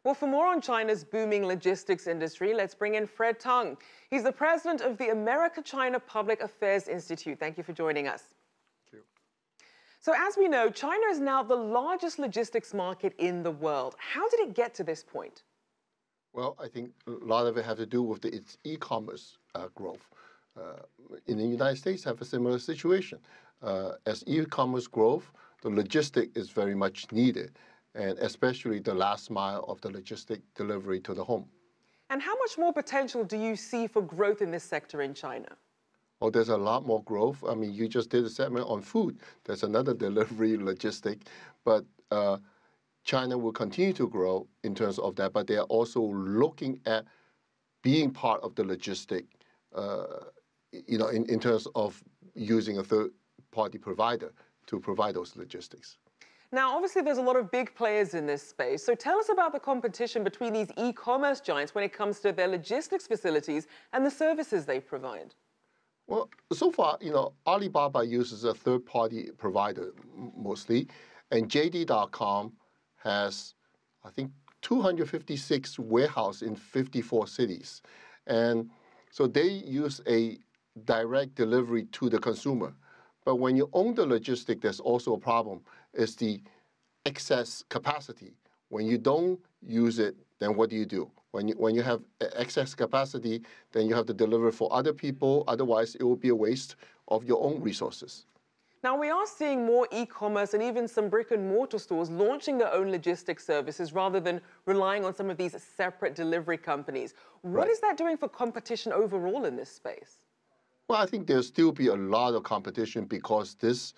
Well, for more on China's booming logistics industry, let's bring in Fred Teng. He's the president of the AmericaChina Public Affairs Institute. Thank you for joining us. Thank you. So as we know, China is now the largest logistics market in the world. How did it get to this point? Well, I think a lot of it has to do with its e-commerce growth. In the United States, have a similar situation. As e-commerce growth, the logistic is very much needed, and especially the last mile of the logistic delivery to the home. And how much more potential do you see for growth in this sector in China? Oh, there's a lot more growth. I mean, you just did a segment on food. There's another delivery logistic, but China will continue to grow in terms of that, but they are also looking at being part of the logistic, in terms of using a third-party provider to provide those logistics. Now, obviously, there's a lot of big players in this space. So tell us about the competition between these e-commerce giants when it comes to their logistics facilities and the services they provide. Well, so far, Alibaba uses a third-party provider mostly, and JD.com has, I think, 256 warehouses in 54 cities. And so they use a direct delivery to the consumer. But when you own the logistic, there's also a problem. It's the excess capacity. When you don't use it, then what do you do? When you have excess capacity, then you have to deliver for other people. Otherwise, it will be a waste of your own resources. Now, we are seeing more e-commerce and even some brick-and-mortar stores launching their own logistics services rather than relying on some of these separate delivery companies. What is that doing for competition overall in this space? Well, I think there'll still be a lot of competition because this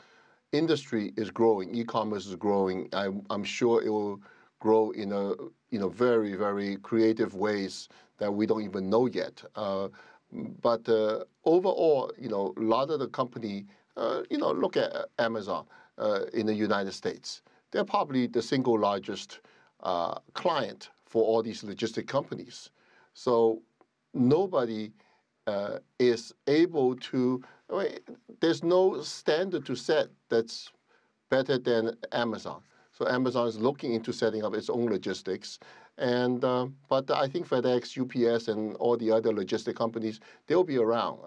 industry is growing. E-commerce is growing. I'm sure it will grow in a very, very creative ways that we don't even know yet. But overall, a lot of the company, look at Amazon in the United States. They're probably the single largest client for all these logistic companies. So nobody is able to, there's no standard to set that's better than Amazon. So Amazon is looking into setting up its own logistics. And but I think FedEx, UPS, and all the other logistic companies, they'll be around.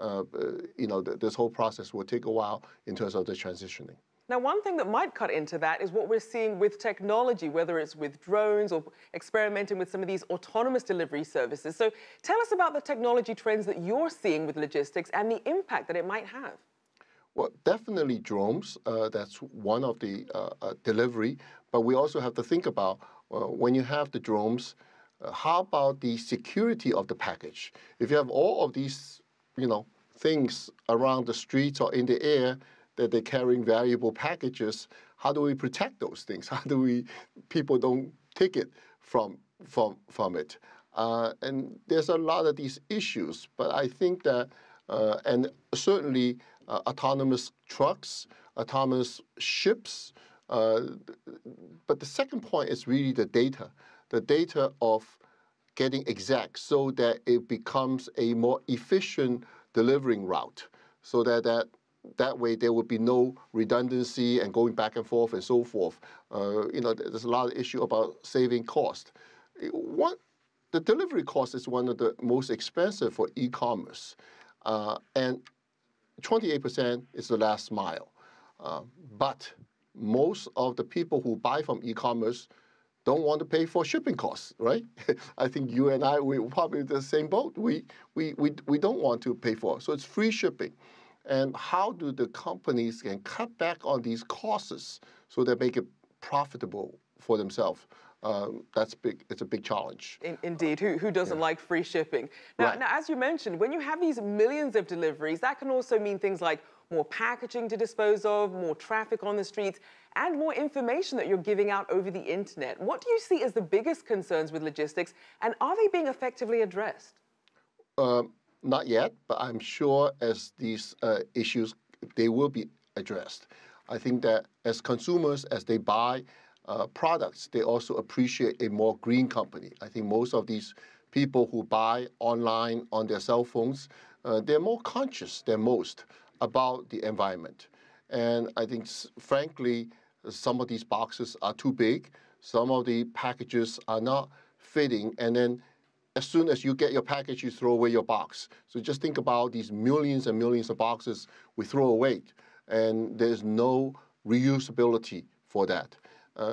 This whole process will take a while in terms of the transitioning. Now, one thing that might cut into that is what we're seeing with technology, whether it's with drones or experimenting with some of these autonomous delivery services. So tell us about the technology trends that you're seeing with logistics and the impact that it might have. Well, definitely drones. That's one of the delivery. But we also have to think about when you have the drones, how about the security of the package? If you have all of these, things around the streets or in the air that they're carrying valuable packages, how do we protect those things? How do people don't take it from it? And there's a lot of these issues. But I think that, and certainly autonomous trucks, autonomous ships. But the second point is really the data of getting exact so that it becomes a more efficient delivering route, so that way there would be no redundancy and going back and forth and so forth. There's a lot of issue about saving cost. The delivery cost is one of the most expensive for e-commerce, and 28% is the last mile. But most of the people who buy from e-commerce don't want to pay for shipping costs, right? I think you and I, we're probably in the same boat. We don't want to pay for it. So it's free shipping. And how do the companies can cut back on these costs so they make it profitable for themselves? That's big. It's a big challenge. Indeed. Who doesn't like free shipping? Now, as you mentioned, when you have these millions of deliveries, that can also mean things like more packaging to dispose of, more traffic on the streets, and more information that you're giving out over the internet. What do you see as the biggest concerns with logistics, and are they being effectively addressed? Not yet, but I'm sure as these issues, they will be addressed. I think that as consumers, as they buy products, they also appreciate a more green company. I think most of these people who buy online on their cell phones, they're more conscious than most about the environment. And I think, frankly, some of these boxes are too big. Some of the packages are not fitting, and then as soon as you get your package, you throw away your box. So just think about these millions and millions of boxes we throw away, and there's no reusability for that.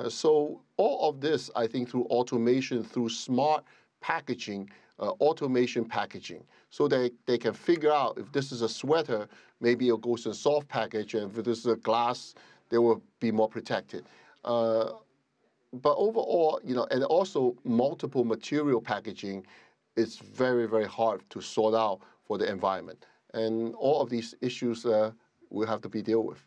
So all of this, I think, through automation, through smart packaging, automation packaging, so that they can figure out if this is a sweater, maybe it goes in a soft package, and if this is a glass, they will be more protected. But overall, and also multiple material packaging is very, very hard to sort out for the environment. And all of these issues will have to be dealt with.